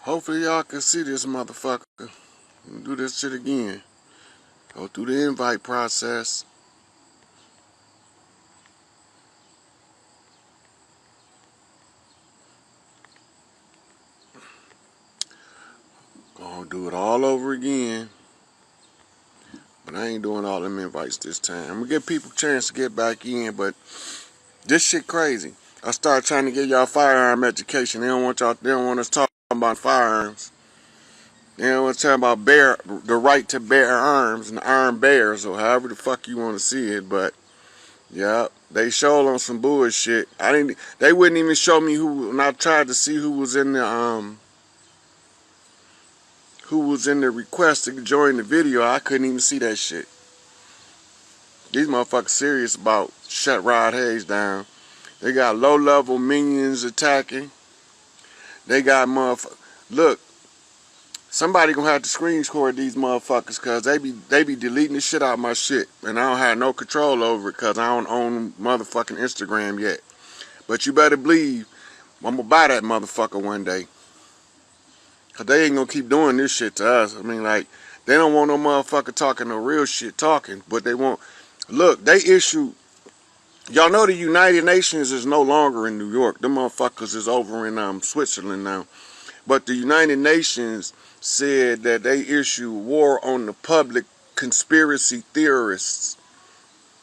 Hopefully y'all can see this motherfucker. Do this shit again. Go through the invite process. Gonna do it all over again. But I ain't doing all them invites this time. I'm gonna give people a chance to get back in, but this shit crazy. I started trying to get y'all firearm education. They don't want us talking about firearms. They don't want to talk about the right to bear arms and armed bears, or however the fuck you want to see it. But yeah, they showed on some bullshit. They wouldn't even show me who. When I tried to see who was in the request to join the video, I couldn't even see that shit. These motherfuckers serious about shut Rod Hayes down. They got low-level minions attacking. They got Look, somebody gonna have to screen record these motherfuckers, cause they be deleting the shit out of my shit, and I don't have no control over it, cause I don't own motherfucking Instagram yet. But you better believe I'm gonna buy that motherfucker one day, cause they ain't gonna keep doing this shit to us. I mean, like, they don't want no motherfucker talking no real shit talking, but they want. Look, they issued. Y'all know the United Nations is no longer in New York. Them motherfuckers is over in Switzerland now. But the United Nations said that they issue war on the public conspiracy theorists.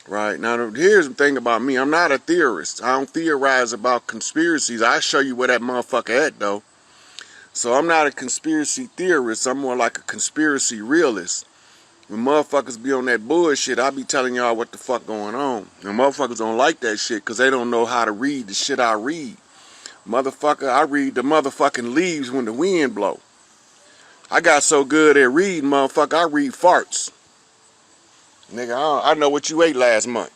Right? Now, here's the thing about me. I'm not a theorist. I don't theorize about conspiracies. I show you where that motherfucker at, though. So I'm not a conspiracy theorist. I'm more like a conspiracy realist. When motherfuckers be on that bullshit, I be telling y'all what the fuck going on. And motherfuckers don't like that shit because they don't know how to read the shit I read. Motherfucker, I read the motherfucking leaves when the wind blow. I got so good at reading, motherfucker, I read farts. Nigga, I know what you ate last month.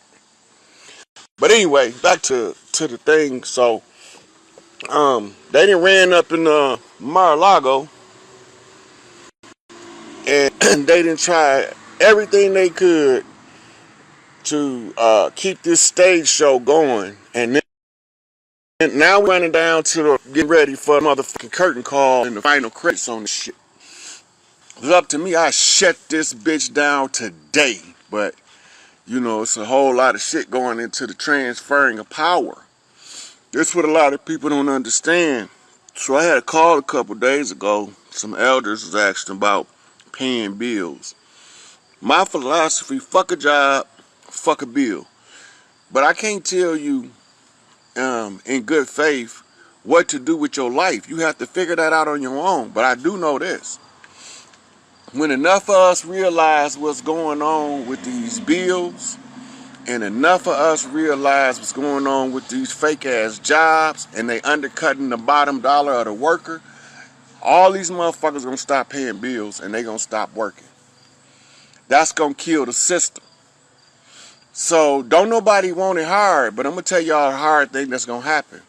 But anyway, back to the thing. So, they done ran up in Mar-a-Lago, and they done tried everything they could to keep this stage show going. And now we're running down to getting ready for the motherfucking curtain call and the final credits on the shit. If it's up to me, I shut this bitch down today. But, you know, it's a whole lot of shit going into the transferring of power. That's what a lot of people don't understand. So I had a call a couple days ago. Some elders was asking about paying bills. My philosophy, fuck a job, fuck a bill. But I can't tell you in good faith what to do with your life. You have to figure that out on your own. But I do know this. When enough of us realize what's going on with these bills, and enough of us realize what's going on with these fake ass jobs, and they undercutting the bottom dollar of the worker, all these motherfuckers gonna stop paying bills and they gonna stop working. That's gonna kill the system. So don't nobody want it hard, but I'm gonna tell y'all a hard thing that's gonna happen.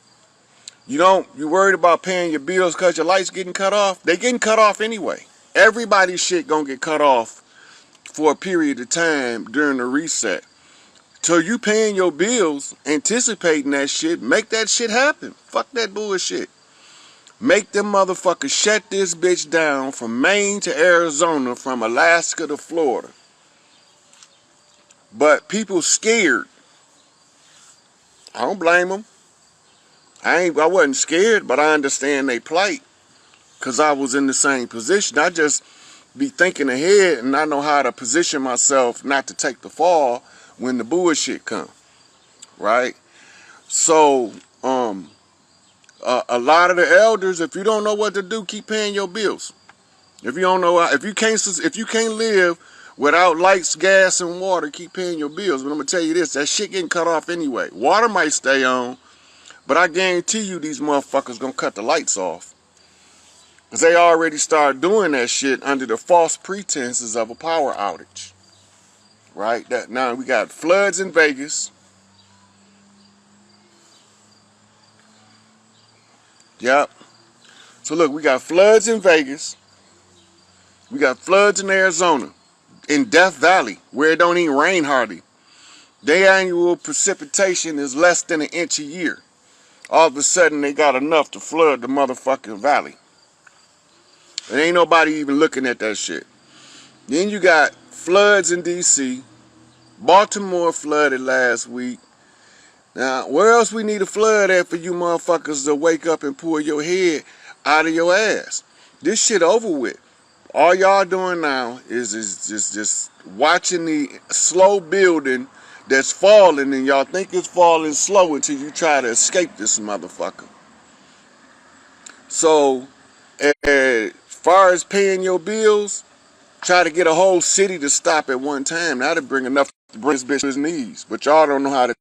You worried about paying your bills because your lights getting cut off? They getting cut off anyway. Everybody's shit gonna get cut off for a period of time during the reset. So you paying your bills, anticipating that shit, make that shit happen. Fuck that bullshit. Make them motherfuckers shut this bitch down from Maine to Arizona, from Alaska to Florida. But people scared. I don't blame them. I wasn't scared, but I understand they plight. Because I was in the same position. I just be thinking ahead, and I know how to position myself not to take the fall when the bullshit come. Right? So, a lot of the elders, if you don't know what to do, keep paying your bills. If you don't know, if you can't live without lights, gas, and water, keep paying your bills. But I'm gonna tell you this: that shit getting cut off anyway. Water might stay on, but I guarantee you these motherfuckers gonna cut the lights off, cause they already started doing that shit under the false pretenses of a power outage. Right? That now we got floods in Vegas. Yep. So look, we got floods in Vegas. We got floods in Arizona, in Death Valley, where it don't even rain hardly. Their annual precipitation is less than an inch a year. All of a sudden, they got enough to flood the motherfucking valley. And ain't nobody even looking at that shit. Then you got floods in D.C. Baltimore flooded last week. Now, where else we need a flood at for you motherfuckers to wake up and pull your head out of your ass? This shit over with. All y'all doing now is just watching the slow building that's falling, and y'all think it's falling slow until you try to escape this motherfucker. So, as far as paying your bills, try to get a whole city to stop at one time. That'd bring enough to bring this bitch to his knees. But y'all don't know how to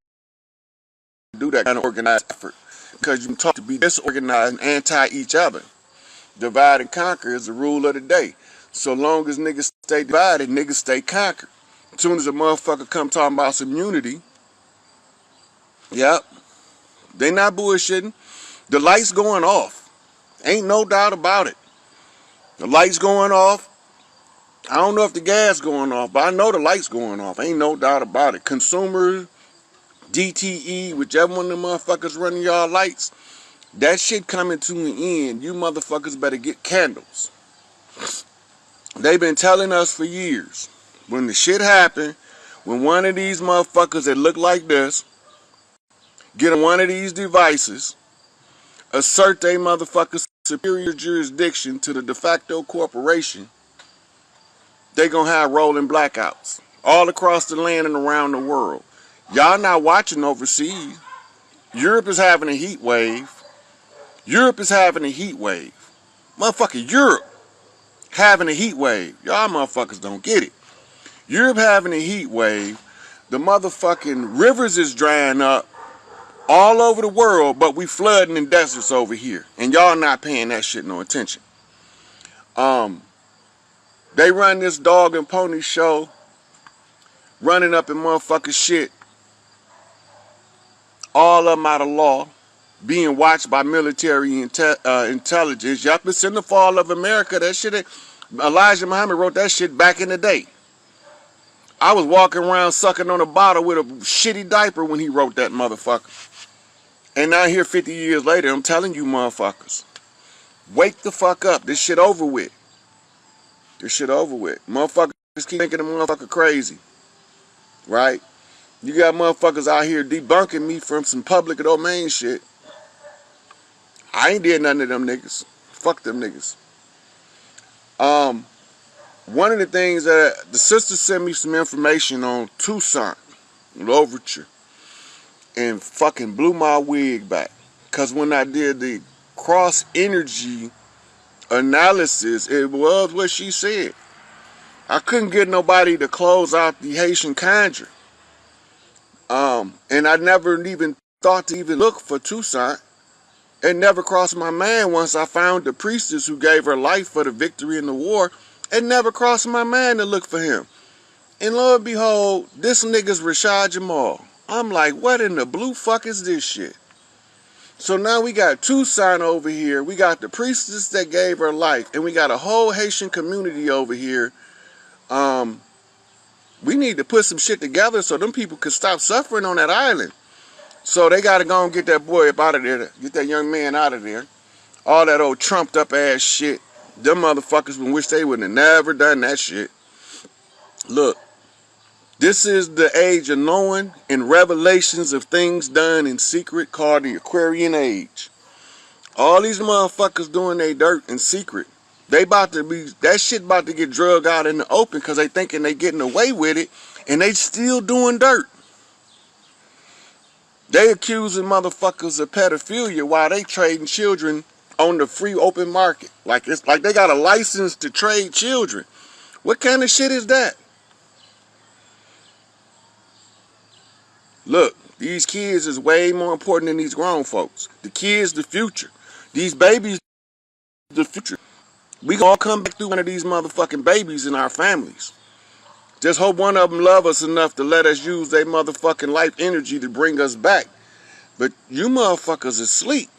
do that kind of organized effort, because you talk to be disorganized and anti each other. Divide and conquer is the rule of the day. So long as niggas stay divided, niggas stay conquered. As soon as a motherfucker come talking about some unity, yep, they not bullshitting. The lights going off. Ain't no doubt about it. The lights going off. I don't know if the gas going off, but I know the lights going off. Ain't no doubt about it. Consumers, DTE, whichever one of them motherfuckers running y'all lights, that shit coming to an end. You motherfuckers better get candles. They've been telling us for years. When the shit happen, when one of these motherfuckers that look like this get on one of these devices, assert they motherfuckers superior jurisdiction to the de facto corporation, they gonna have rolling blackouts all across the land and around the world. Y'all not watching overseas. Europe is having a heat wave. Europe is having a heat wave. Motherfucker, Europe having a heat wave. Y'all motherfuckers don't get it. Europe having a heat wave. The motherfucking rivers is drying up all over the world, but we flooding in deserts over here. And y'all not paying that shit no attention. They run this dog and pony show, running up in motherfucking shit, all of them out of law, being watched by military intelligence. Y'all been seeing the fall of America. That shit, Elijah Muhammad wrote that shit back in the day. I was walking around sucking on a bottle with a shitty diaper when he wrote that motherfucker. And now here 50 years later, I'm telling you motherfuckers, wake the fuck up. This shit over with. This shit over with. Motherfuckers keep thinking the motherfucker crazy. Right? You got motherfuckers out here debunking me from some public domain shit. I ain't did nothing to them niggas. Fuck them niggas. One of the things that the sister sent me some information on Tucson, Louverture, and fucking blew my wig back. Cause when I did the cross energy analysis, it was what she said. I couldn't get nobody to close out the Haitian conjure. And I never even thought to even look for Tucson. It never crossed my mind once I found the priestess who gave her life for the victory in the war. It never crossed my mind to look for him. And lo and behold, this nigga's Rashad Jamal. I'm like, what in the blue fuck is this shit? So now we got Tucson over here. We got the priestess that gave her life. And we got a whole Haitian community over here. We need to put some shit together so them people can stop suffering on that island. So they got to go and get that boy up out of there. Get that young man out of there. All that old trumped up ass shit. Them motherfuckers would wish they would have never done that shit. Look, this is the age of knowing and revelations of things done in secret called the Aquarian Age. All these motherfuckers doing their dirt in secret. They about to be, that shit about to get drug out in the open because they thinking they getting away with it and they still doing dirt. They accusing motherfuckers of pedophilia while they trading children on the free open market. Like it's like they got a license to trade children. What kind of shit is that? Look, these kids is way more important than these grown folks. The kids, the future. These babies, the future. We all come back through one of these motherfucking babies in our families. Just hope one of them love us enough to let us use their motherfucking life energy to bring us back. But you motherfuckers asleep.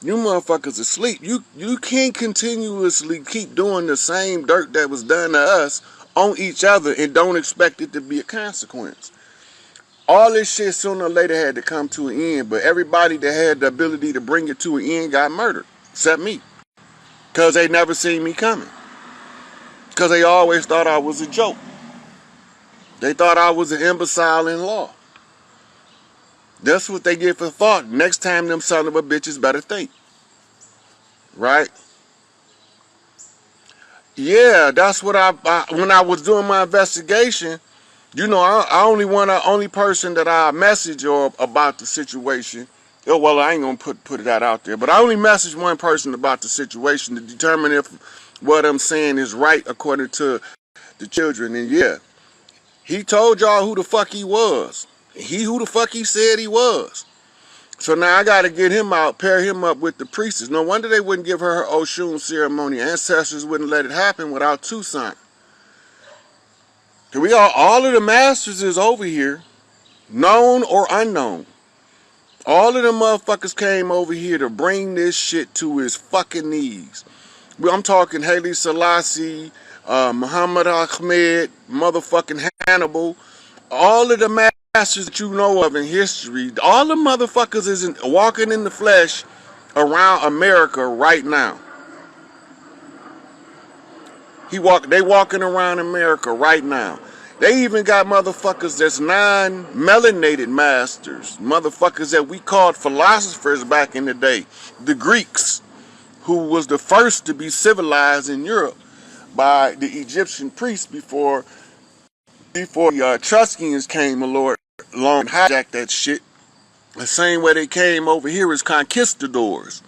You motherfuckers asleep. You can't continuously keep doing the same dirt that was done to us on each other and don't expect it to be a consequence. All this shit sooner or later had to come to an end, but everybody that had the ability to bring it to an end got murdered, except me. Because they never seen me coming. Because they always thought I was a joke. They thought I was an imbecile in law. That's what they get for thought. Next time them son of a bitches better think. Right? Yeah, that's what when I was doing my investigation, you know, I only person that I message or about the situation. Oh, well, I ain't gonna put that out there, but I only messaged one person about the situation to determine if what I'm saying is right according to the children. And yeah, he told y'all who the fuck he was. He who the fuck he said he was. So now I gotta get him out, pair him up with the priestess. No wonder they wouldn't give her Oshun ceremony. Ancestors wouldn't let it happen without Toussaint. We all of the masters is over here, known or unknown. All of them motherfuckers came over here to bring this shit to his fucking knees. I'm talking Haile Selassie, Muhammad Ahmed, motherfucking Hannibal. All of the masters that you know of in history, all the motherfuckers is walking in the flesh around America right now. They walking around America right now. They even got motherfuckers that's non-melanated masters. Motherfuckers that we called philosophers back in the day. The Greeks, who was the first to be civilized in Europe by the Egyptian priests before the Etruscans came along and hijacked that shit. The same way they came over here as conquistadors.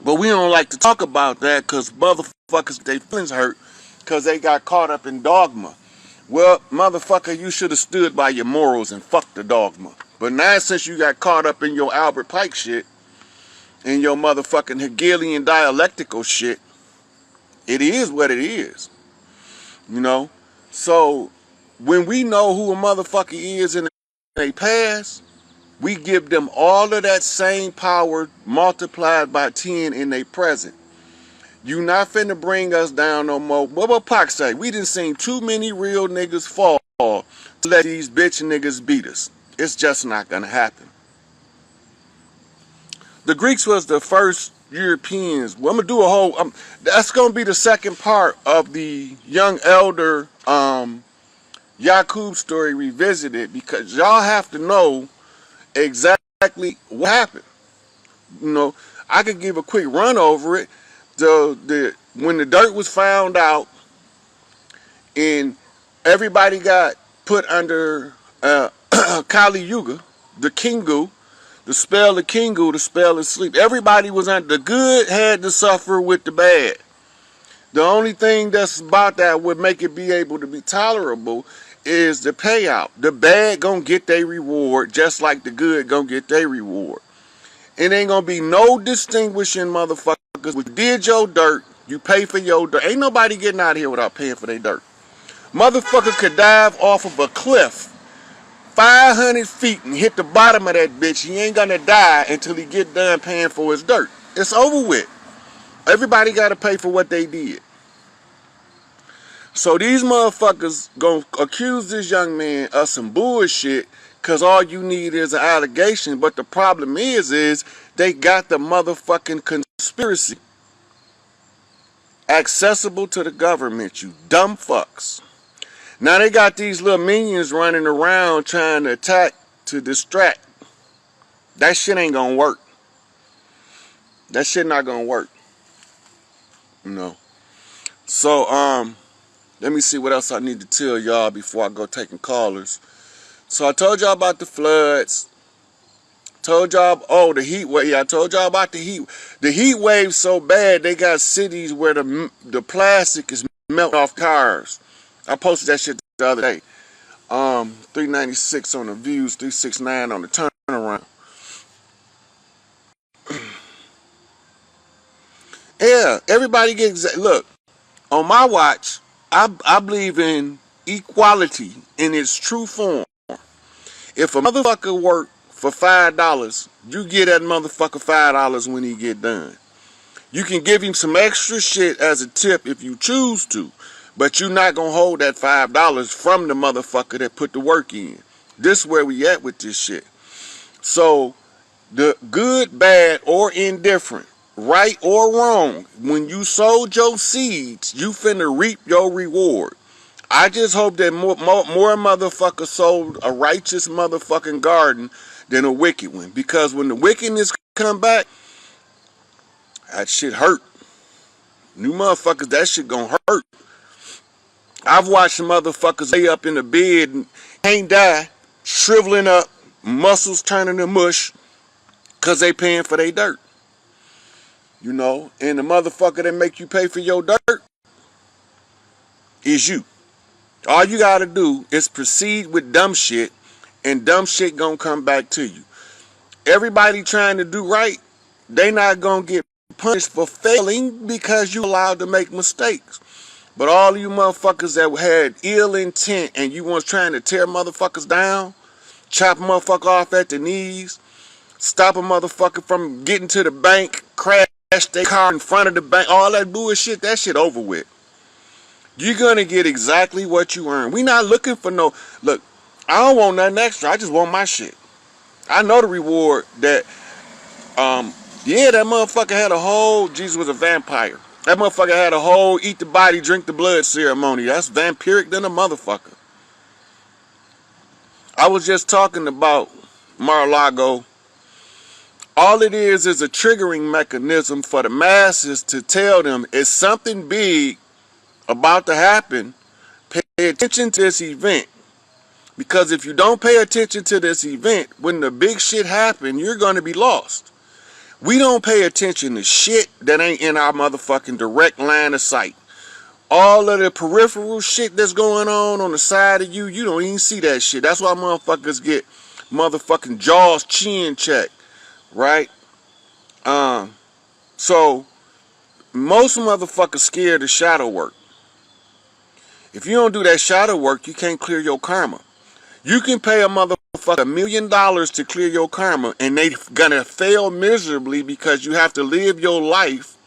But we don't like to talk about that because motherfuckers, their feelings hurt because they got caught up in dogma. Well, motherfucker, you should have stood by your morals and fucked the dogma. But now since you got caught up in your Albert Pike shit and your motherfucking Hegelian dialectical shit, it is what it is. You know? So, when we know who a motherfucker is in their past, we give them all of that same power multiplied by 10 in their present. You not finna bring us down no more. What Pac say? We done seen too many real niggas fall to let these bitch niggas beat us. It's just not gonna happen. The Greeks was the first Europeans. Well, I'm gonna do a whole, that's gonna be the second part of the young elder Yakub story revisited, because y'all have to know exactly what happened. You know, I could give a quick run over it. When the dirt was found out and everybody got put under Kali Yuga, the Kingu, the spell of Kingu, the spell of sleep. Everybody was under, the good had to suffer with the bad. The only thing that's about that would make it be able to be tolerable is the payout. The bad gonna get their reward just like the good gonna get their reward. It ain't gonna be no distinguishing motherfuckers. You did your dirt, you pay for your dirt. Ain't nobody getting out of here without paying for their dirt. Motherfucker could dive off of a cliff 500 feet and hit the bottom of that bitch. He ain't gonna die until he get done paying for his dirt. It's over with. Everybody gotta pay for what they did. So these motherfuckers gonna accuse this young man of some bullshit because all you need is an allegation. But the problem is they got the motherfucking conspiracy accessible to the government, you dumb fucks. Now they got these little minions running around trying to attack, to distract. That shit ain't gonna work. That shit not gonna work. You know. So, let me see what else I need to tell y'all before I go taking callers. So I told y'all about the floods. Told y'all, the heat wave. Yeah, I told y'all about the heat. The heat wave so bad they got cities where the plastic is melting off cars. I posted that shit the other day. 396 on the views, 369 on the turnaround. Yeah, everybody gets, look, on my watch, I believe in equality in its true form. If a motherfucker work for $5, you get that motherfucker $5 when he get done. You can give him some extra shit as a tip if you choose to, but you're not gonna hold that $5 from the motherfucker that put the work in. This is where we at with this shit. So, the good, bad, or indifferent, right or wrong, when you sowed your seeds, you finna reap your reward. I just hope that more motherfuckers sold a righteous motherfucking garden than a wicked one. Because when the wickedness come back, that shit hurt. New motherfuckers, that shit gonna hurt. I've watched motherfuckers lay up in the bed and can't die, shriveling up, muscles turning to mush, cause they paying for their dirt. You know, and the motherfucker that make you pay for your dirt is you. All you gotta do is proceed with dumb shit, and dumb shit gonna come back to you. Everybody trying to do right, they not gonna get punished for failing because you allowed to make mistakes. But all you motherfuckers that had ill intent and you was trying to tear motherfuckers down, chop a motherfucker off at the knees, stop a motherfucker from getting to the bank, crash their car in front of the bank, all that bullshit, that shit over with. You're gonna get exactly what you earn. We not looking for no, look, I don't want nothing extra, I just want my shit. I know the reward that, yeah, that motherfucker had a whole, Jesus was a vampire. That motherfucker had a whole eat the body, drink the blood ceremony. That's vampiric than a motherfucker. I was just talking about Mar-a-Lago. All it is a triggering mechanism for the masses to tell them it's something big about to happen. Pay attention to this event. Because if you don't pay attention to this event, when the big shit happen, you're going to be lost. We don't pay attention to shit that ain't in our motherfucking direct line of sight. All of the peripheral shit that's going on the side of you, you don't even see that shit. That's why motherfuckers get motherfucking jaws chin checked, right? So most motherfuckers scared of shadow work. If you don't do that shadow work, you can't clear your karma. You can pay a motherfucker $1 million to clear your karma, and they gonna fail miserably because you have to live your life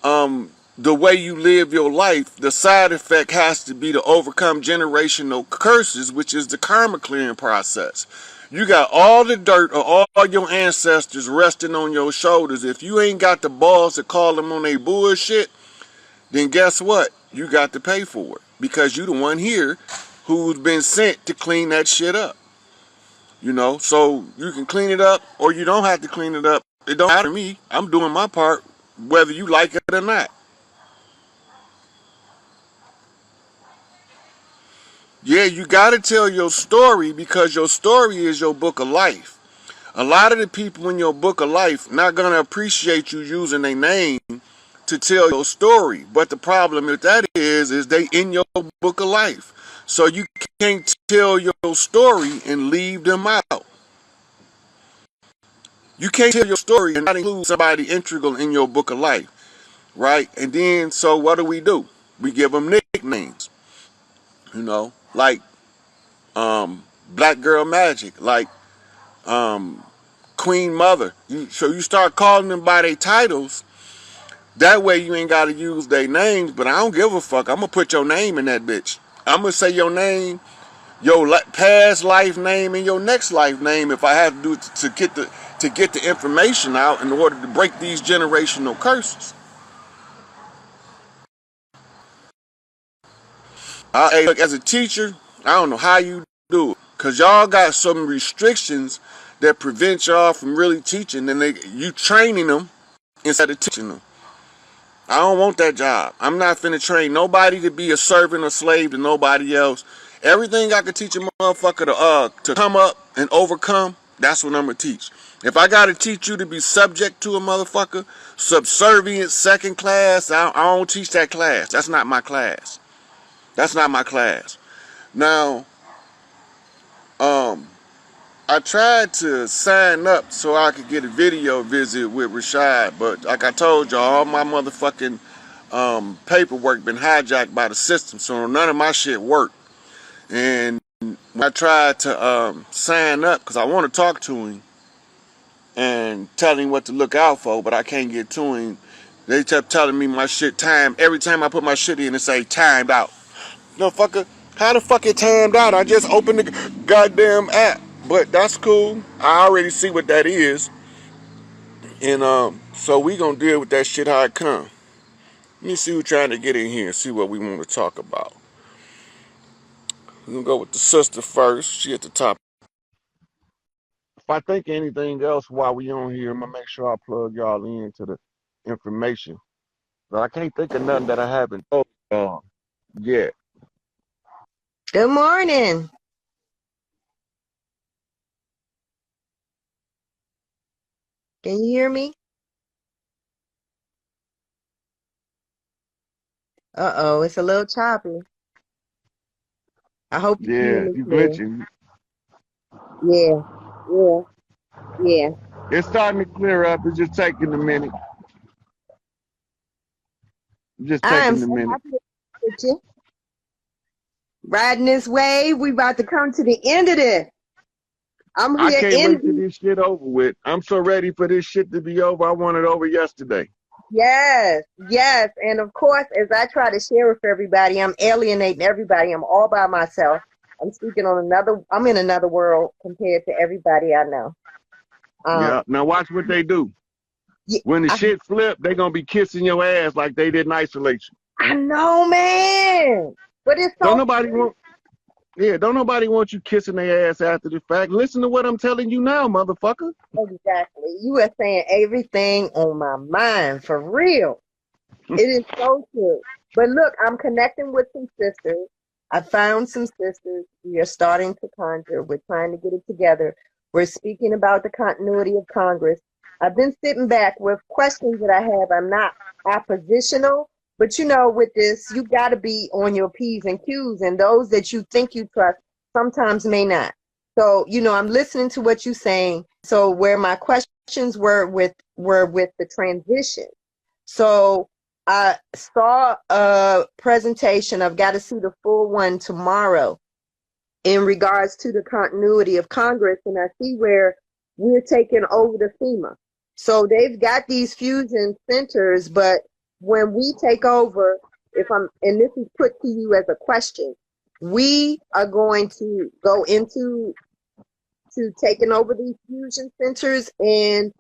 the way you live your life. The side effect has to be to overcome generational curses, which is the karma clearing process. You got all the dirt of all your ancestors resting on your shoulders. If you ain't got the balls to call them on their bullshit, then guess what? You got to pay for it. Because you the one here who's been sent to clean that shit up. You know, so you can clean it up or you don't have to clean it up. It don't matter to me. I'm doing my part, whether you like it or not. Yeah, you gotta tell your story because your story is your book of life. A lot of the people in your book of life not gonna appreciate you using their name to tell your story. But the problem with that is they in your book of life. So you can't tell your story and leave them out. You can't tell your story and not include somebody integral in your book of life, right? And then, so what do? We give them nicknames, you know, like Black Girl Magic, like Queen Mother. So you start calling them by their titles. That way you ain't got to use their names, but I don't give a fuck. I'm going to put your name in that bitch. I'm going to say your name, your past life name, and your next life name if I have to do it to get the information out in order to break these generational curses. Hey, look, as a teacher, I don't know how you do it, because y'all got some restrictions that prevent y'all from really teaching, and you training them instead of teaching them. I don't want that job. I'm not finna train nobody to be a servant or slave to nobody else. Everything I can teach a motherfucker to come up and overcome, that's what I'm gonna teach. If I gotta teach you to be subject to a motherfucker, subservient, second class, I don't teach that class. That's not my class. That's not my class. Now, I tried to sign up so I could get a video visit with Rashad, but like I told y'all, all my motherfucking paperwork been hijacked by the system, so none of my shit worked. And when I tried to sign up, because I want to talk to him and tell him what to look out for, but I can't get to him. They kept telling me my shit timed. Every time I put my shit in, it say timed out. No, fucker, how the fuck it timed out? I just opened the goddamn app. But that's cool. I already see what that is. And so we gonna deal with that shit how it come. Let me see who's trying to get in here and see what we want to talk about. We're gonna go with the sister first. She at the top. If I think of anything else while we on here, I'm gonna make sure I plug y'all into the information. But I can't think of nothing that I haven't told yet. Good morning. Can you hear me? Uh-oh, it's a little choppy. I hope you can hear Yeah, me you clear. glitching. Yeah, yeah, yeah. It's starting to clear up. It's just taking a minute. Just I am taking a so minute. happy to be with you. Riding this wave, we about to come to the end of this. I'm I here can't in wait till this shit over with. I'm so ready for this shit to be over. I want it over yesterday. Yes, yes. And of course, as I try to share with everybody, I'm alienating everybody. I'm all by myself. I'm in another world compared to everybody I know. Yeah. Um, Now watch what they do. yeah, When the I, shit flip, they gonna be kissing your ass like they did in isolation. I know, man. But it's Don't so nobody want don't nobody want you kissing their ass after the fact. Listen to what I'm telling you now, motherfucker. exactly. You are saying everything on my mind for real. It is so true. But look, I'm connecting with some sisters. I found some sisters. We are starting to conjure. We're trying to get it together. We're speaking about the continuity of Congress. I've been sitting back with questions that I have. I'm not oppositional, but you know, with this, you got to be on your P's and Q's, and those that you think you trust sometimes may not. So, you know, I'm listening to what you're saying. So, where my questions were with the transition. So, I saw a presentation. I've got to see the full one tomorrow in regards to the continuity of Congress, and I see where we're taking over the FEMA. So they've got these fusion centers, but when we take over, and this is put to you as a question, we are going to go into taking over these fusion centers and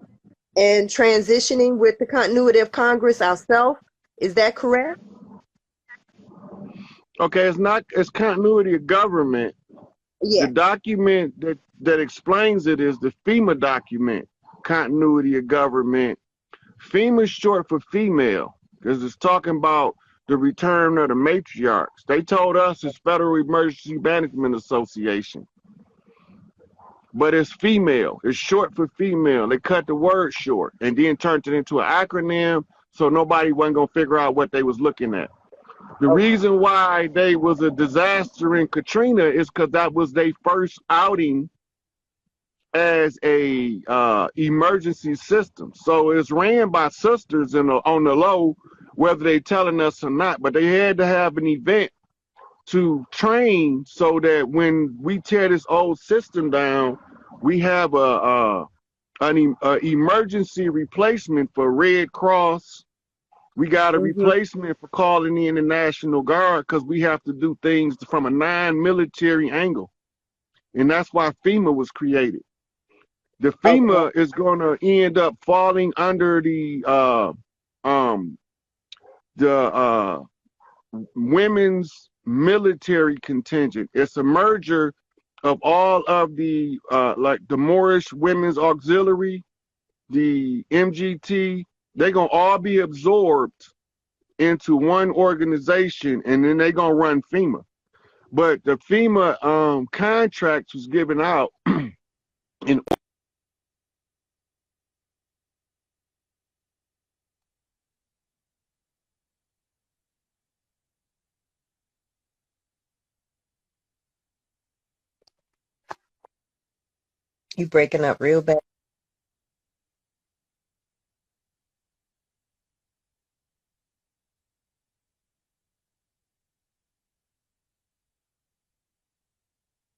transitioning with the continuity of Congress ourselves. Is that correct? Okay, it's continuity of government. The Yeah. document that explains it is the FEMA document, continuity of government. FEMA is short for female because it's talking about the return of the matriarchs. They told us it's Federal Emergency Management Association, but it's female. It's short for female. They cut the word short and then turned it into an acronym so nobody wasn't going to figure out what they was looking at. The reason why they was a disaster in Katrina is because that was their first outing as a emergency system. So it's ran by sisters on the low, whether they telling us or not. But they had to have an event to train so that when we tear this old system down, we have an emergency replacement for Red Cross. We got a Mm-hmm. replacement for calling in the National Guard because we have to do things from a non-military angle. And that's why FEMA was created. The Okay. FEMA is going to end up falling under um, the women's military contingent. It's a merger of all of the like the Moorish Women's Auxiliary, the MGT. They're gonna all be absorbed into one organization, and then they're gonna run FEMA. But the FEMA contract was given out in You breaking up real bad.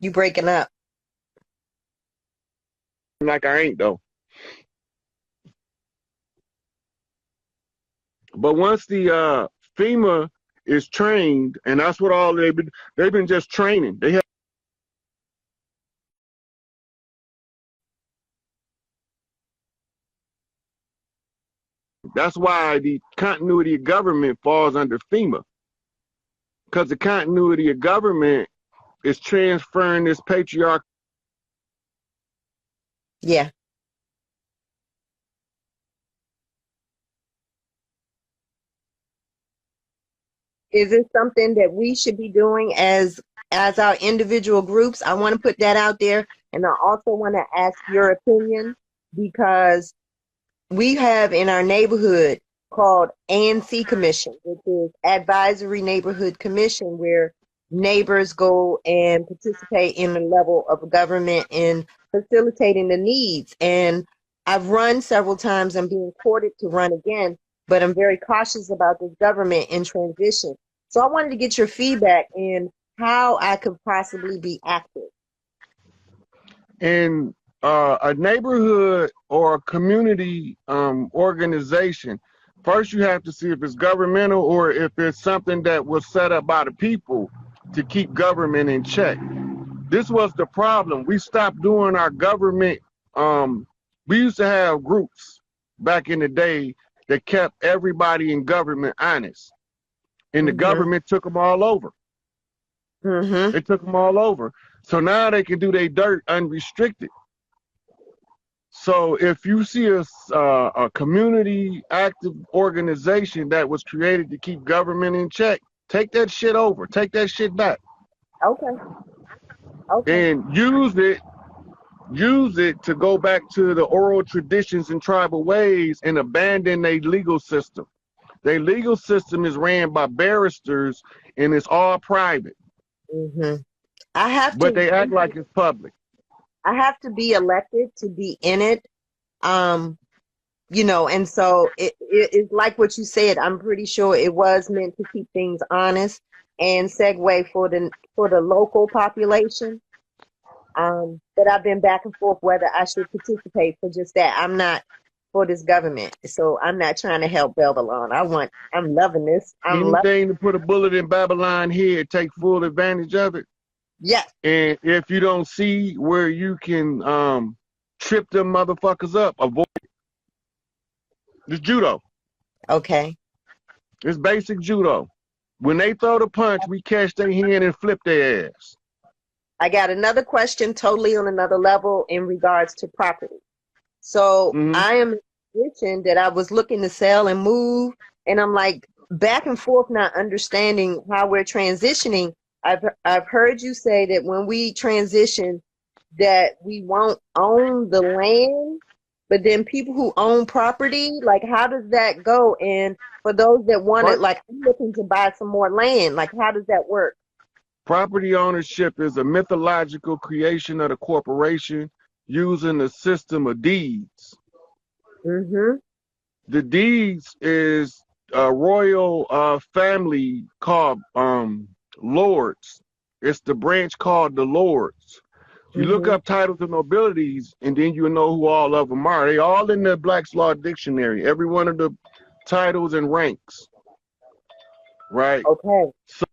You breaking up. like I ain't though. But once the FEMA is trained, and that's what all they've been just training. They have That's why the continuity of government falls under FEMA, because the continuity of government is transferring this patriarch. Yeah. Is it something that we should be doing as our individual groups? I want to put that out there, and I also want to ask your opinion, because we have in our neighborhood called ANC Commission, which is Advisory Neighborhood Commission, where neighbors go and participate in the level of government in facilitating the needs. And I've run several times. I'm being courted to run again, but I'm very cautious about this government in transition. So I wanted to get your feedback in how I could possibly be active. In a neighborhood or a community organization, first you have to see if it's governmental or if it's something that was set up by the people to keep government in check. This was the problem. We stopped doing our government. We used to have groups back in the day that kept everybody in government honest, and the government took them all over. They took them all over. So now they can do their dirt unrestricted. So if you see a community active organization that was created to keep government in check, take that shit over. Take that shit back. Okay. Okay. And use it to go back to the oral traditions and tribal ways and abandon their legal system. Their legal system is ran by barristers and it's all private. But they act like it's public. I have to be elected to be in it. You know, and so it's like what you said. I'm pretty sure it was meant to keep things honest and segue for the local population. But I've been back and forth whether I should participate for just that. I'm not for this government, so I'm not trying to help Babylon. I'm loving this. Anything to put a bullet in Babylon head, take full advantage of it. Yes. And if you don't see where you can trip them motherfuckers up, avoid it. It's judo. Okay. It's basic judo. When they throw the punch, we catch their hand and flip their ass. I got another question totally on another level in regards to property. So I am in a position that I was looking to sell and move, and I'm like back and forth, not understanding how we're transitioning. I've heard you say that when we transition that we won't own the land, but then people who own property, like how does that go? And for those that want it, like I'm looking to buy some more land, like how does that work? Property ownership is a mythological creation of the corporation using the system of deeds. The deeds is a royal family called lords. It's the branch called the lords. You look up titles of nobilities, and then you know who all of them are. They all in the Black's Law Dictionary. Every one of the titles and ranks. Right? Okay. So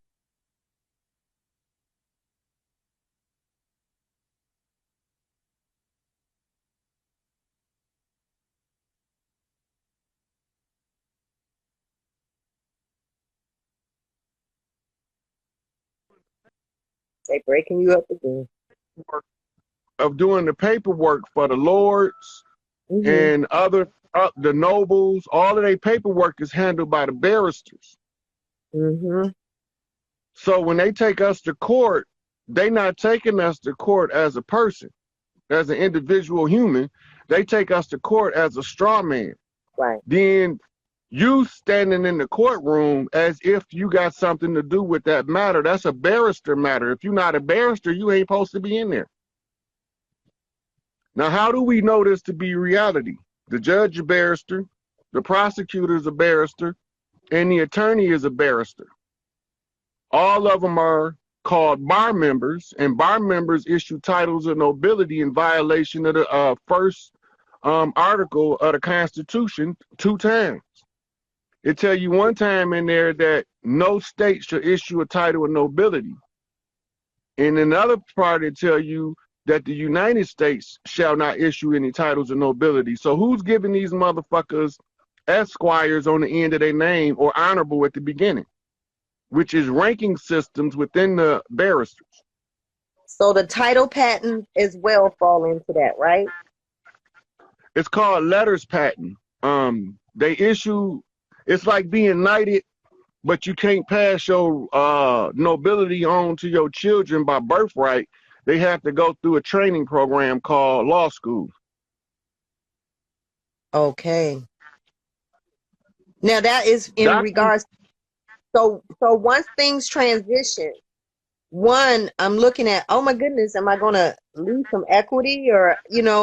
They breaking you up again. of doing the paperwork for the lords and other the nobles, all of their paperwork is handled by the barristers. So when they take us to court, they not taking us to court as a person, as an individual human. They take us to court as a straw man. Right. Then you standing in the courtroom as if you got something to do with that matter. That's a barrister matter. If you're not a barrister, you ain't supposed to be in there. Now, how do we know this to be reality? The judge is a barrister, the prosecutor is a barrister, and the attorney is a barrister. All of them are called bar members, and bar members issue titles of nobility in violation of the first article of the Constitution 2 times. It tell you one time in there that no state shall issue a title of nobility. In another part, it tell you that the United States shall not issue any titles of nobility. So who's giving these motherfuckers Esquires on the end of their name or honorable at the beginning, which is ranking systems within the barristers. So the title patent as well fall into that, right? It's called letters patent. They issue, it's like being knighted, but you can't pass your nobility on to your children by birthright. They have to go through a training program called law school. Okay. Now that is in That's regards. So once things transition, one, I'm looking at, oh my goodness, am I going to lose some equity, or,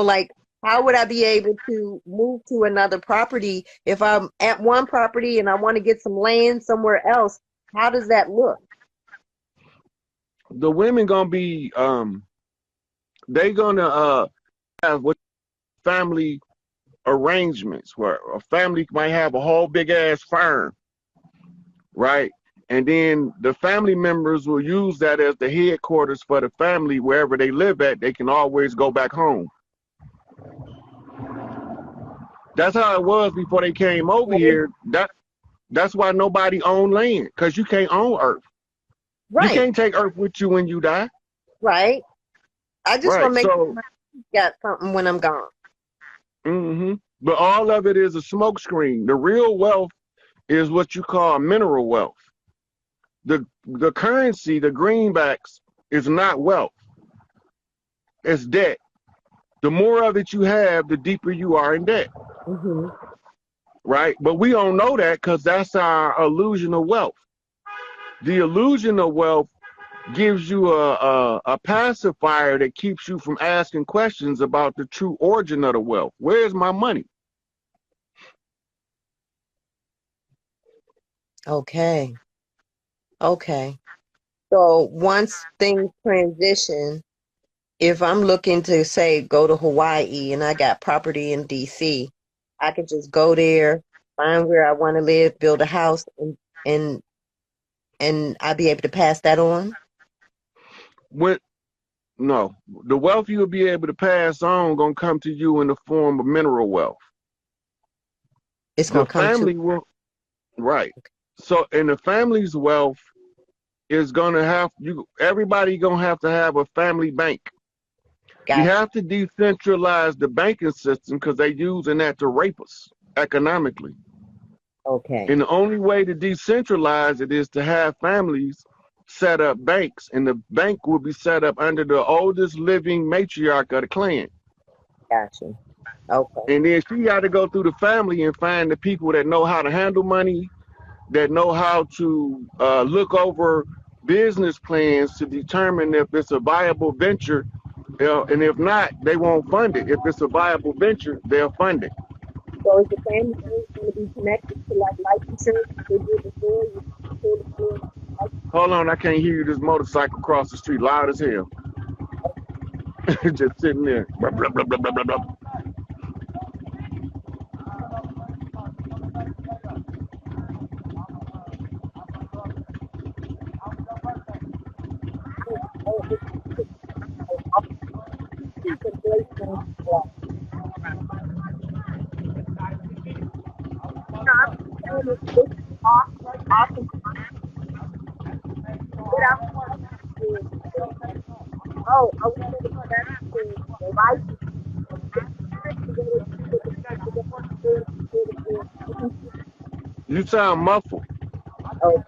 like, how would I be able to move to another property if I'm at one property and I want to get some land somewhere else? How does that look? the women gonna be they gonna have what family arrangements where a family might have a whole big ass farm, right? And then the family members will use that as the headquarters for the family. Wherever they live at, they can always go back home. That's how it was before they came over here. That's why nobody owned land, because you can't own earth. You Right, can't take earth with you when you die. right. I just want Right. to make So sure I got something when I'm gone. but all of it is a smokescreen. The real wealth is what you call mineral wealth. The currency, the greenbacks, is not wealth. It's debt. The more of it you have, the deeper you are in debt. Hmm. Right? But we don't know that because that's our illusion of wealth. The illusion of wealth gives you a pacifier that keeps you from asking questions about the true origin of the wealth. Where's my money? Okay. Okay. So once things transition, if I'm looking to, say, go to Hawaii and I got property in DC, I can just go there, find where I want to live, build a house, and I'll be able to pass that on. No, the wealth you'll be able to pass on gonna come to you in the form of mineral wealth. It's The gonna come to. family will, right. So, and the family's wealth is gonna have you. Everybody gonna have to have a family bank. You Gotcha. have to decentralize the banking system because they're using that to rape us economically. Okay. And the only way to decentralize it is to have families set up banks, and the bank will be set up under the oldest living matriarch of the clan. Gotcha. Okay. And then she got to go through the family and find the people that know how to handle money, that know how to look over business plans to determine if it's a viable venture. And if not, they won't fund it. If it's a viable venture, they'll fund it. So is the family going to be connected to, like, life insurance like they did before? You pull the full life. Hold on, I can't hear you. This motorcycle across the street, loud as hell. Just sitting there. Blah, blah, blah, blah, blah, blah, blah. Oh, it's a great thing. Yeah. I'm saying this is awesome. What I'm saying is, oh, are we going to go back to the life insurance? You sound muffled. Oh,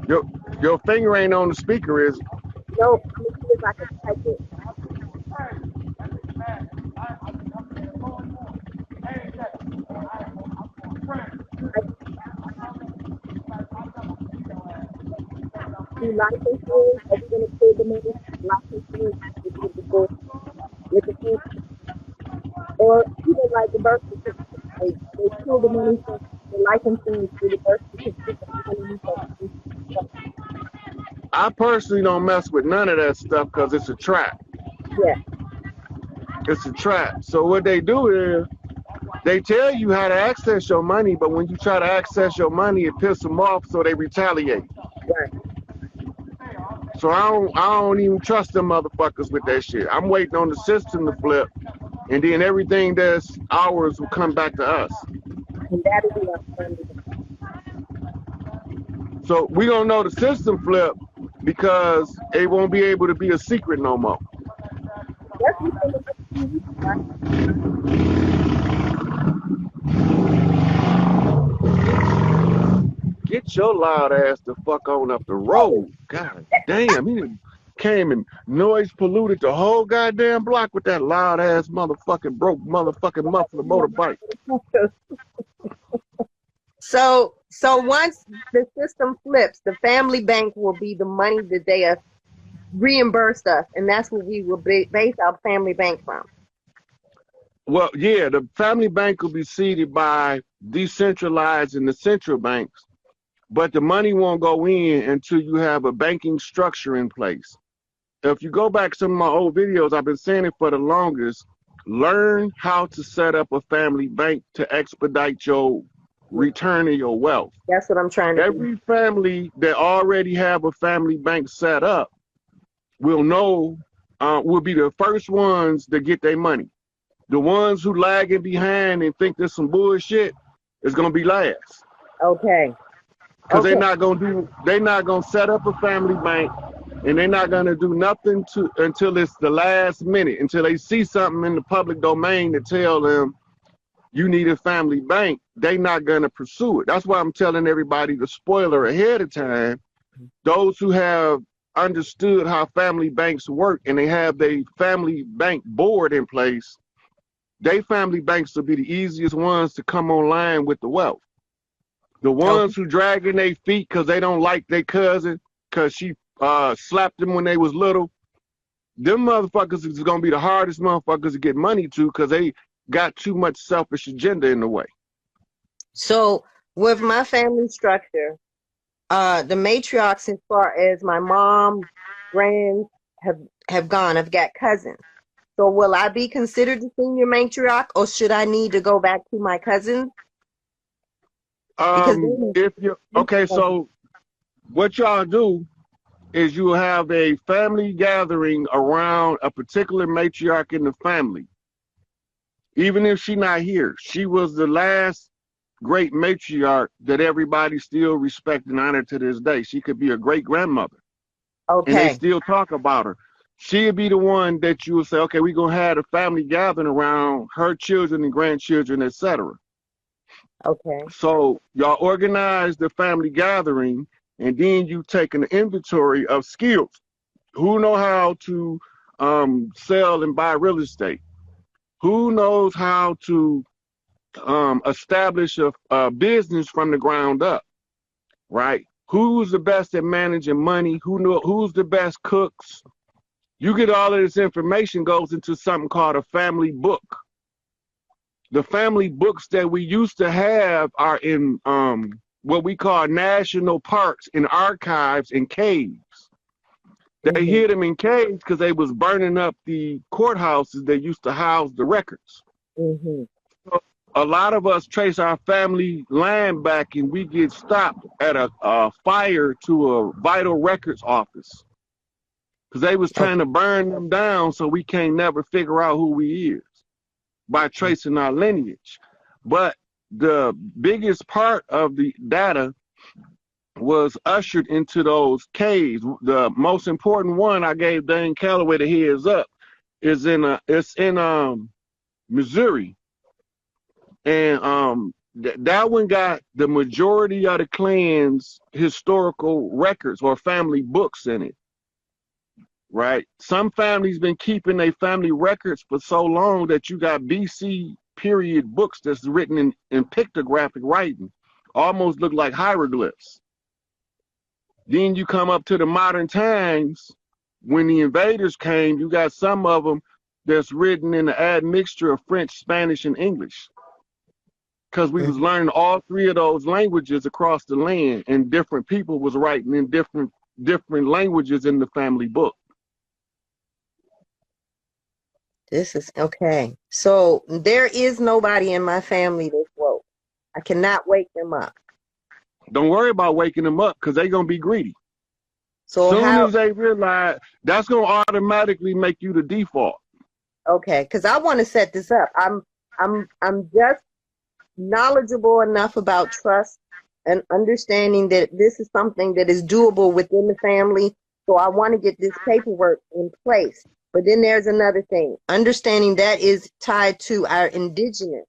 Your your finger ain't on the speaker, is it? no, let me see if I can type it. Do life insurance? Are we going to pay the money? Life insurance is going to go with the food, or even like the birth certificate. They pull the money from the life insurance to the birth certificate. I personally don't mess with none of that stuff because it's a trap. Yeah, It's a trap. So what they do is they tell you how to access your money, but when you try to access your money, it pisses them off, so they retaliate. right. So I don't even trust them motherfuckers with that shit. I'm waiting on the system to flip, and then everything that's ours will come back to us. And that'll be our family. So we don't know the system flip because it won't be able to be a secret no more. That's within the next few weeks, right? Get your loud ass the fuck on up the road. God damn, he came and noise polluted the whole goddamn block with that loud ass motherfucking broke motherfucking muffler motorbike. So once the system flips, the family bank will be the money that they have reimbursed us, and that's what we will base our family bank from. Well, yeah, the family bank will be seeded by decentralized and the central banks, but the money won't go in until you have a banking structure in place. If you go back to some of my old videos, I've been saying it for the longest. Learn how to set up a family bank to expedite your return of your wealth. That's what I'm trying to do. Every family that already have a family bank set up will know, will be the first ones to get their money. The ones who lagging behind and think there's some bullshit is gonna be last. Okay. Because they're not gonna set up a family bank, and they're not gonna do nothing until it's the last minute, until they see something in the public domain that tell them you need a family bank. They're not gonna pursue it. That's why I'm telling everybody the spoiler ahead of time. Those who have understood how family banks work and they have their family bank board in place, they family banks will be the easiest ones to come online with the wealth. The ones who dragging their feet because they don't like their cousin because she slapped them when they was little, them motherfuckers is going to be the hardest motherfuckers to get money to because they got too much selfish agenda in the way. So with my family structure, the matriarchs, as far as my mom, grands have gone. I've got cousins. So will I be considered the senior matriarch, or should I need to go back to my cousins? If you okay, so what y'all do is you have a family gathering around a particular matriarch in the family. Even if she's not here, she was the last great matriarch that everybody still respect and honor to this day. She could be a great grandmother. Okay. And they still talk about her. She'd be the one that you would say, okay, we're gonna have a family gathering around her children and grandchildren, etc. Okay. So y'all organize the family gathering, and then you take an inventory of skills. Who know how to sell and buy real estate? Who knows how to establish a business from the ground up, right? Who's the best at managing money? Who's the best cooks? You get all of this information, goes into something called a family book. The family books that we used to have are in what we call national parks and archives and caves. They hid them in caves because they was burning up the courthouses that used to house the records. So a lot of us trace our family line back and we get stopped at a fire to a vital records office because they was trying to burn them down, so we can't never figure out who we is by tracing our lineage. But the biggest part of the data was ushered into those caves. The most important one I gave Dane Calloway the heads up is in Missouri, and that one got the majority of the clan's historical records or family books in it. Right? Some families been keeping their family records for so long that you got BC period books that's written in pictographic writing, almost look like hieroglyphs. Then you come up to the modern times, when the invaders came, you got some of them that's written in an admixture of French, Spanish, and English. Because we was learning all three of those languages across the land, and different people was writing in different languages in the family book. This is okay. So there is nobody in my family that's woke. I cannot wake them up. Don't worry about waking them up because they're going to be greedy. So as soon as they realize, that's going to automatically make you the default. Okay, because I want to set this up. I'm just knowledgeable enough about trust and understanding that this is something that is doable within the family. So I want to get this paperwork in place. But then there's another thing, understanding that is tied to our indigenous.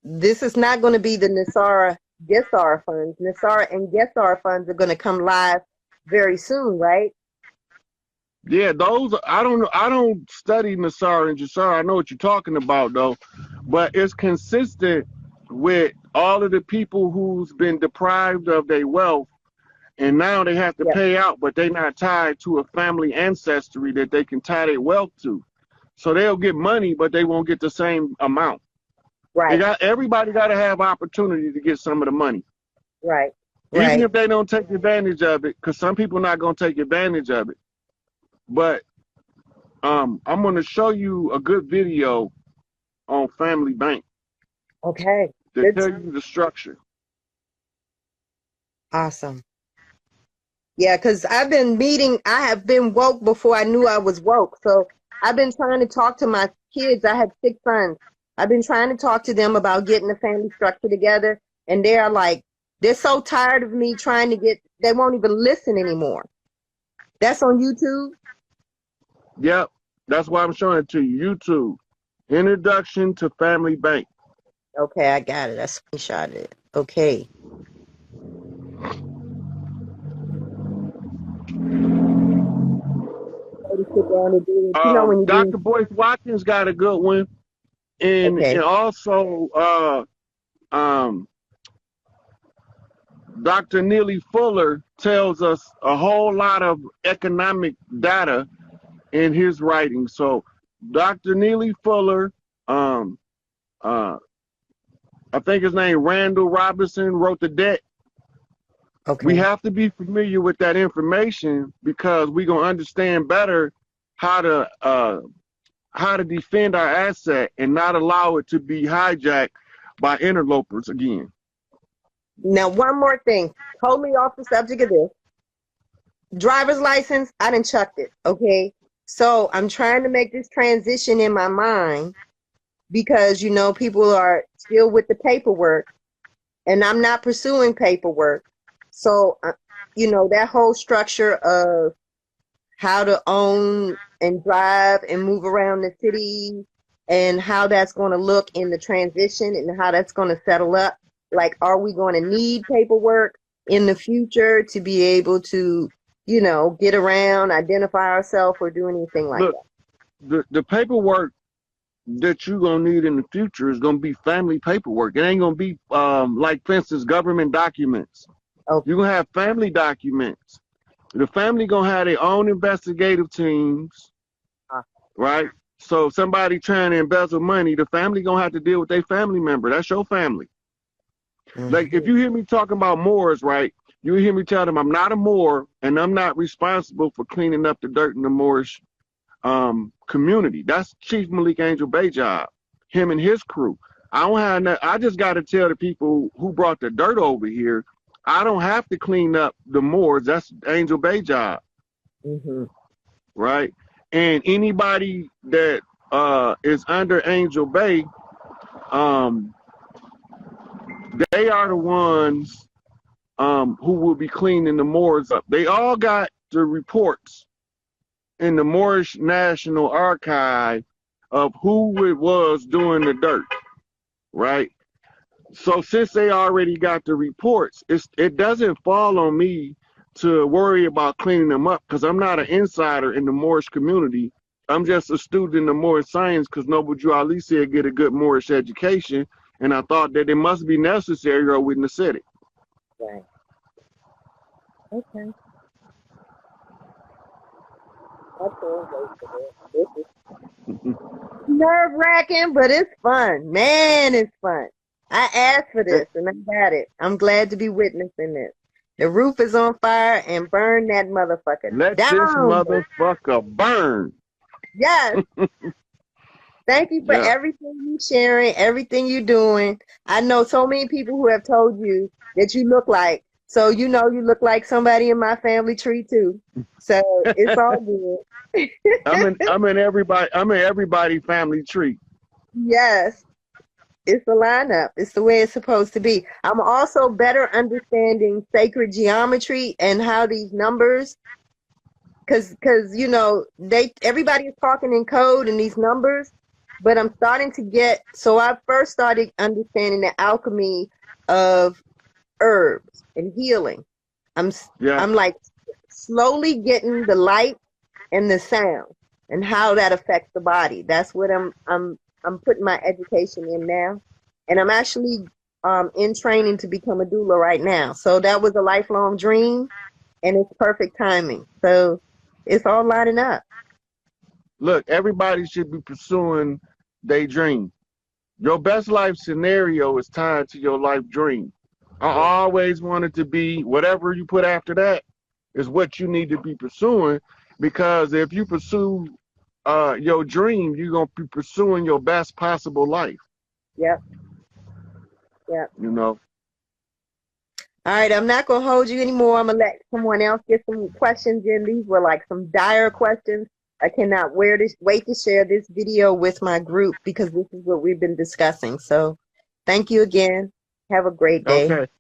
This is not going to be the Nasara Gesar funds. Nasara and Gesar funds are going to come live very soon, right? Yeah, those I don't know. I don't study Nasar and Jasar. I know what you're talking about though, but it's consistent with all of the people who's been deprived of their wealth, and now they have to Yep. pay out, but they're not tied to a family ancestry that they can tie their wealth to. So they'll get money, but they won't get the same amount. Right, Everybody got to have opportunity to get some of the money, right, even right. if they don't take advantage of it, because some people not gonna take advantage of it. But I'm gonna show you a good video on Family Bank Okay, to good. tell you the structure. Awesome. Yeah, because I have been woke before I knew I was woke. So I've been trying to talk to my kids. I have 6 sons. I've been trying to talk to them about getting the family structure together. And they're so tired of me they won't even listen anymore. That's on YouTube? Yep, that's why I'm showing it to you. YouTube, Introduction to Family Bank. Okay, I got it. I screenshotted it. Okay. To sit down and do it. You know when you Dr. do. Boyce Watkins got a good one, and Okay. also Dr. Neely Fuller tells us a whole lot of economic data in his writing. So Dr. Neely Fuller, I think his name Randall Robinson, wrote The Debt. Okay. We have to be familiar with that information because we're gonna understand better how to defend our asset and not allow it to be hijacked by interlopers again. Now, one more thing, totally off the subject of this. Driver's license, I done chucked it, okay? So I'm trying to make this transition in my mind because, people are still with the paperwork and I'm not pursuing paperwork. So, that whole structure of how to own and drive and move around the city and how that's going to look in the transition and how that's going to settle up. Like, are we going to need paperwork in the future to be able to, get around, identify ourselves, or do anything like Look, that? the paperwork that you're gonna need in the future is gonna be family paperwork. It ain't gonna be like, for instance, government documents. Okay. You're gonna have family documents. The family gonna have their own investigative teams, right? So somebody trying to embezzle money, the family gonna have to deal with their family member. That's your family. Mm-hmm. Like, if you hear me talking about Moors, right? You hear me tell them I'm not a Moor and I'm not responsible for cleaning up the dirt in the Moorish community. That's Chief Malik Angel Bey job, him and his crew. I just got to tell the people who brought the dirt over here, I don't have to clean up the Moors. That's Angel Bey job. Mm-hmm. Right? And anybody that is under Angel Bey, they are the ones who will be cleaning the Moors up. They all got the reports in the Moorish National Archive of who it was doing the dirt, right? So since they already got the reports, it doesn't fall on me to worry about cleaning them up because I'm not an insider in the Moorish community. I'm just a student in the Moorish science because Noble Drew Ali said get a good Moorish education, and I thought that it must be necessary or we wouldn't have said it. Right. Okay. This is nerve-wracking, but it's fun. Man, it's fun. I asked for this, and I got it. I'm glad to be witnessing this. The roof is on fire, and burn that motherfucker Let down. this motherfucker burn. Yes. Thank you for everything you're sharing, everything you're doing. I know so many people who have told you that you look like So you know you look like somebody in my family tree too. So it's all good. I'm in everybody family tree. Yes, it's the lineup. It's the way it's supposed to be. I'm also better understanding sacred geometry and how these numbers, because you know everybody is talking in code and these numbers, but I'm starting to get. So I first started understanding the alchemy of herbs and healing. I'm Yeah. I'm like slowly getting the light and the sound and how that affects the body. That's what I'm putting my education in now, and I'm actually in training to become a doula right now. So that was a lifelong dream, and it's perfect timing. So it's all lining up. Look, everybody should be pursuing their dream. Your best life scenario is tied to your life dream. I always wanted to be whatever you put after that is what you need to be pursuing, because if you pursue your dream, you're gonna be pursuing your best possible life. Yep, yep. You know. All right, I'm not gonna hold you anymore. I'm gonna let someone else get some questions in. These were like some dire questions. I cannot wait to share this video with my group because this is what we've been discussing. So thank you again. Have a great day. Okay.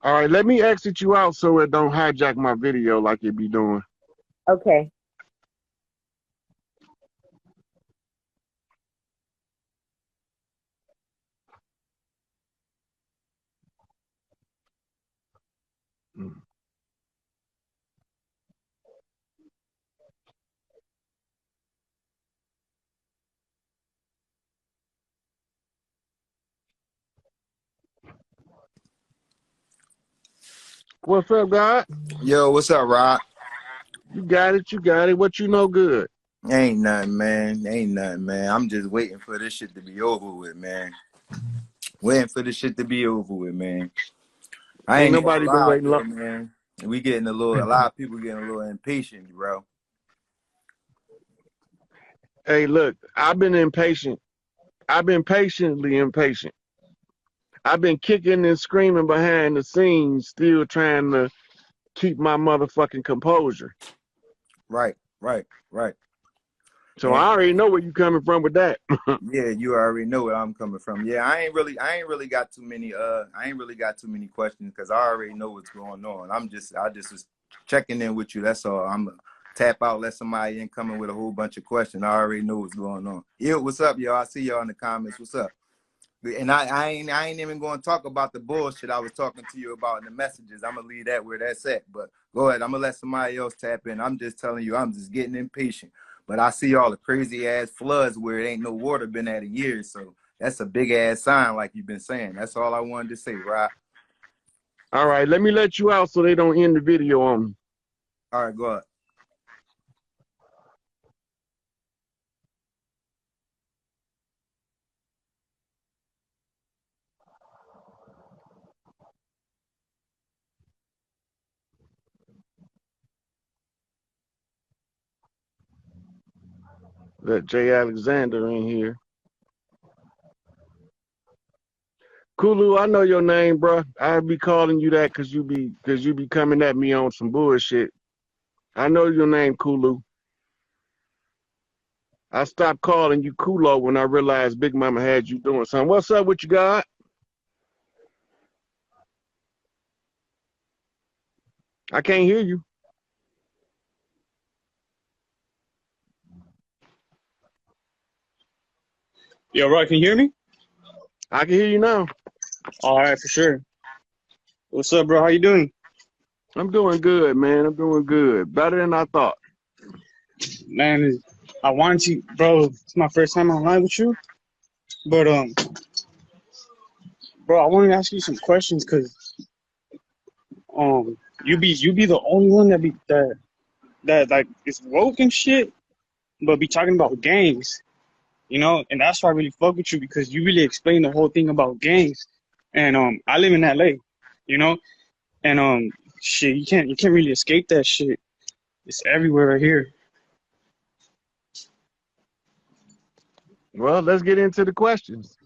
All right. Let me exit you out so it don't hijack my video like it be doing. Okay. Mm. What's up, God? Yo, what's up, Rock? You got it. You got it. What you know good? Ain't nothing, man. Ain't nothing, man. I'm just waiting for this shit to be over with, man. Waiting for this shit to be over with, man. I Ain't ain't gonna nobody been lie out waiting there, long. man. We getting a lot of people getting a little impatient, bro. Hey, look, I've been impatient. I've been patiently impatient. I've been kicking and screaming behind the scenes, still trying to keep my motherfucking composure. Right, right, right. So And I already know where you coming from with that. yeah, you already know where I'm coming from. Yeah, I ain't really got too many I ain't really got too many questions because I already know what's going on. I just was checking in with you. That's all. I'm gonna tap out, let somebody in coming with a whole bunch of questions. I already know what's going on. Yeah, what's up, y'all? I see y'all in the comments. What's up? And I ain't even going to talk about the bullshit I was talking to you about in the messages. I'm gonna leave that where that's at. But go ahead. I'm gonna let somebody else tap in. I'm just telling you, I'm just getting impatient. But I see all the crazy ass floods where it ain't no water been at in years. So that's a big ass sign, like you've been saying. That's all I wanted to say, right? All right, let me let you out so they don't end the video on me. All right, go ahead. Let Jay Alexander in here. Kulu, I know your name, bro. I be calling you that because you be coming at me on some bullshit. I know your name, Kulu. I stopped calling you Kulo when I realized Big Mama had you doing something. What's up with you, God? I can't hear you. Yo, Roy, can you hear me? I can hear you now. All right, for sure. What's up, bro? How you doing? I'm doing good, man. I'm doing good. Better than I thought. Man, I wanted to, bro. It's my first time online with you, but bro, I wanted to ask you some questions because you be the only one that like is woke and shit, but be talking about gangs, and that's why I really fuck with you because you really explain the whole thing about gangs, and I live in LA, you know, and shit, you can't really escape that shit. It's everywhere right here. Well, let's get into the questions.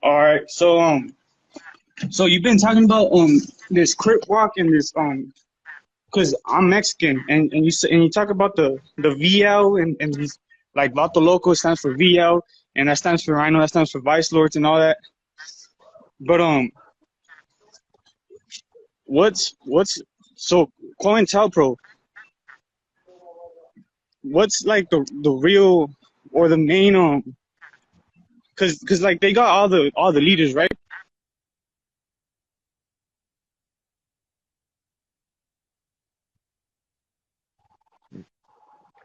All right, so So you've been talking about this crip walk and this because I'm Mexican and you talk about the VL and these like Vato Loco stands for VL and that stands for Rhino, that stands for Vice Lords and all that. But what's so COINTELPRO? What's like the real or the main because like they got all the leaders, right?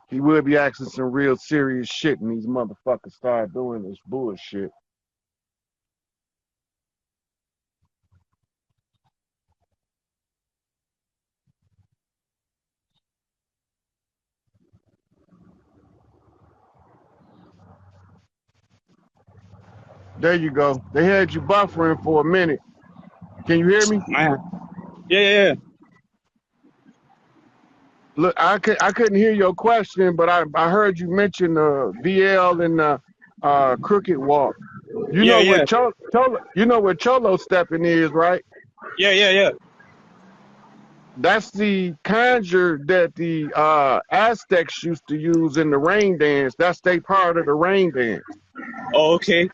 He would be asking some real serious shit, and these motherfuckers start doing this bullshit. There you go. They had you buffering for a minute. Can you hear me? Man, yeah. Look, I couldn't hear your question, but I heard you mention the VL and the crooked walk. You Yeah, know yeah, what Cholo stepping is, right? yeah. That's the conjure that the Aztecs used to use in the rain dance. That's they part of the rain dance. Oh, okay.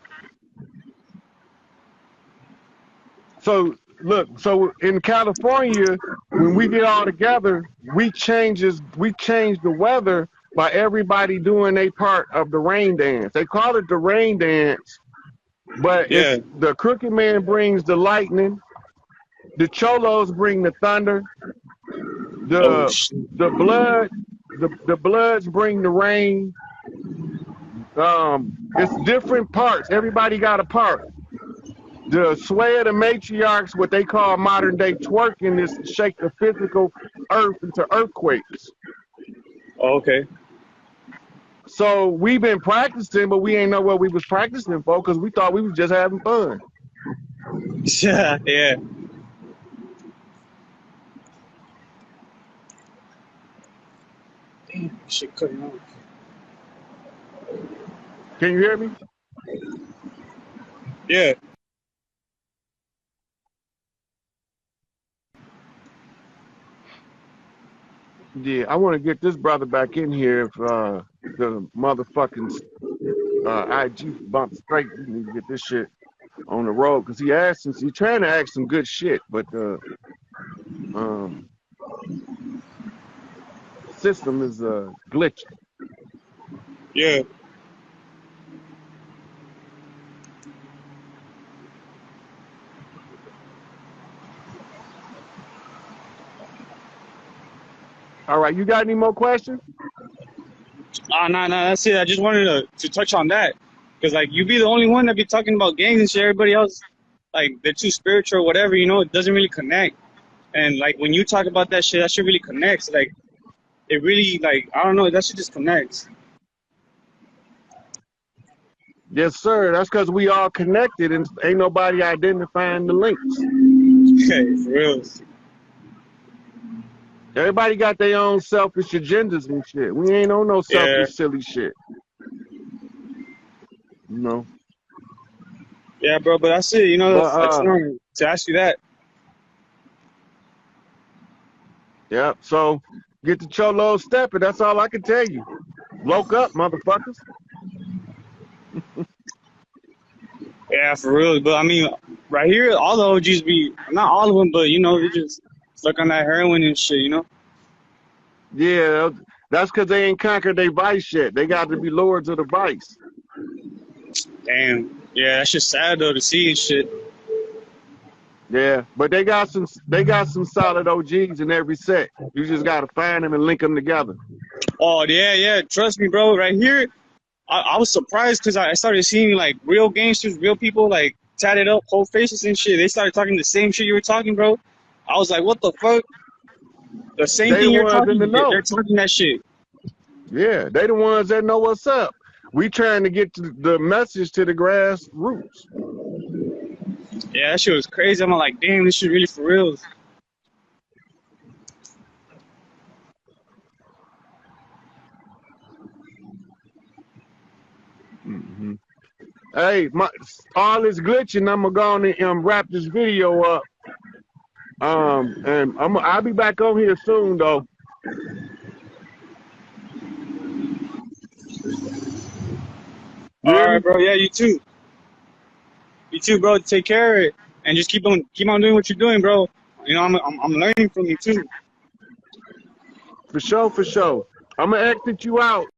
So look, so in California, when we get all together, we change the weather by everybody doing a part of the rain dance. They call it the rain dance, but Yeah. it's the crooked man brings the lightning, the cholos bring the thunder, Oh the shit. the blood, the bloods bring the rain. It's different parts. Everybody got a part. The sway of the matriarchs, what they call modern day twerking, is to shake the physical earth into earthquakes. Oh, okay. So we've been practicing, but we ain't know what we was practicing for because we thought we was just having fun. Yeah, yeah. Damn, shit cutting off. Can you hear me? Yeah. Yeah, I want to get this brother back in here. If the motherfucking IG bump straight, we need to get this shit on the road because he's trying to ask some good shit, but the um, system is glitching. Yeah. All right, you got any more questions? Nah, that's it. I just wanted to touch on that. Because, like, you be the only one that be talking about gangs and shit. Everybody else, like, they're too spiritual or whatever, you know, it doesn't really connect. And, like, when you talk about that shit really connects. Like, it really, like, I don't know, that shit just connects. Yes, sir. That's because we all connected and ain't nobody identifying the links. Okay, for real. Everybody got their own selfish agendas and shit. We ain't on no Yeah. selfish, silly shit. You know? Yeah, bro, but that's it. You know, But I just wanted to ask you that. yeah, so get the cholo stepping. That's all I can tell you. Woke up, motherfuckers. Yeah, for real. But, I mean, right here, all the OGs be, not all of them, but, you know, they just stuck on that heroin and shit, you know? Yeah, that's because they ain't conquered their vice yet. They got to be lords of the vice. Damn. Yeah, that's just sad, though, to see and shit. Yeah, but they got some solid OGs in every set. You just got to find them and link them together. Oh, yeah. Trust me, bro. Right here, I was surprised because I started seeing, like, real gangsters, real people, like, tatted up, whole faces and shit. They started talking the same shit you were talking, bro. I was like, what the fuck? The same They the thing you're ones in the talking, know. they're talking that shit. Yeah, they the ones that know what's up. We trying to get the message to the grassroots. Yeah, that shit was crazy. I'm like, damn, this shit really for real. Hmm. Hey, all this glitching, I'm gonna go on and wrap this video up. And I'll be back on here soon though. You All hear right, me? bro. Yeah, you too. You too, bro. Take care of it, and just keep on doing what you're doing, bro. You know, I'm learning from you too. For sure, for sure. I'm gonna exit you out.